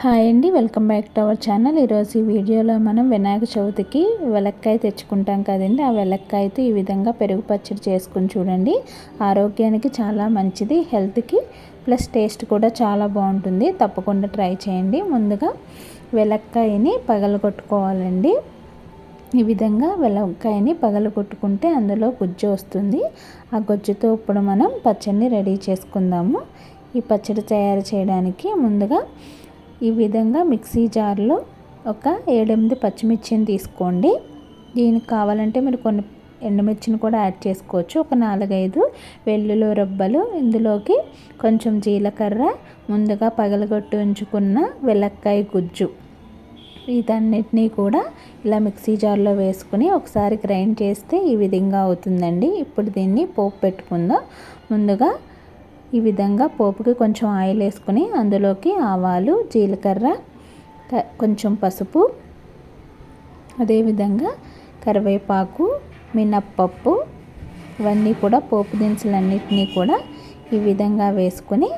Hi అండి, welcome back to our channel. ఈరోజు ఈ వీడియోలో మనం వినాయక చవితికి వెలక్కాయ తెచ్చుకుంటాం కదండి. ఆ వెలక్కాయతో ఈ విధంగా పెరుగు పచ్చడి చేసుకుని చూడండి. ఆరోగ్యానికి చాలా మంచిది, హెల్త్కి ప్లస్ టేస్ట్ కూడా చాలా బాగుంటుంది. తప్పకుండా ట్రై చేయండి. ముందుగా వెలక్కాయని పగలగొట్టుకోవాలండి. ఈ విధంగా వెలక్కాయని పగలగొట్టుకుంటే అందులో గుజ్జు వస్తుంది. ఆ గుజ్జుతో ఇప్పుడు మనం పచ్చడిని రెడీ చేసుకుందాము. ఈ పచ్చడి తయారు చేయడానికి ముందుగా ఈ విధంగా మిక్సీ జార్లో ఒక 7-8 పచ్చిమిర్చిని తీసుకోండి. దీనికి కావాలంటే మీరు కొన్ని ఎండుమిర్చిని కూడా యాడ్ చేసుకోవచ్చు. ఒక 4-5 వెల్లుల్లి రబ్బలు, ఇందులోకి కొంచెం జీలకర్ర, ముందుగా పగలగొట్టి ఉంచుకున్న వెలక్కాయ గుజ్జు, వీటన్నిటినీ కూడా ఇలా మిక్సీ జార్లో వేసుకుని ఒకసారి గ్రైండ్ చేస్తే ఈ విధంగా అవుతుందండి. ఇప్పుడు దీన్ని పోపు పెట్టుకుందాం. ముందుగా ఈ విధంగా పోపుకి కొంచెం ఆయిల్ వేసుకుని అందులోకి ఆవాలు, జీలకర్ర, కొంచెం పసుపు, అదేవిధంగా కరివేపాకు, మినప్పప్పు, ఇవన్నీ కూడా పోపు దినుసులన్నిటినీ కూడా ఈ విధంగా వేసుకుని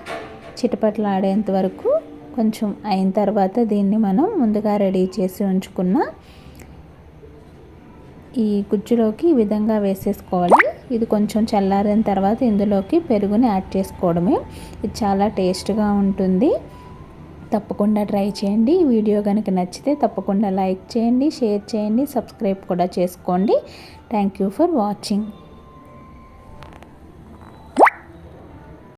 చిటపటలాడేంత వరకు కొంచెం అయిన తర్వాత దీన్ని మనం ముందుగా రెడీ చేసి ఉంచుకున్న ఈ గుజ్జులోకి ఈ విధంగా వేసేసుకోవాలి. ఇది కొంచెం చల్లారిన తర్వాత ఇందులోకి పెరుగుని యాడ్ చేసుకోవడమే. ఇది చాలా టేస్ట్గా ఉంటుంది. తప్పకుండా ట్రై చేయండి. ఈ వీడియో కనుక నచ్చితే తప్పకుండా లైక్ చేయండి, షేర్ చేయండి, సబ్స్క్రైబ్ కూడా చేసుకోండి. Thank you for watching.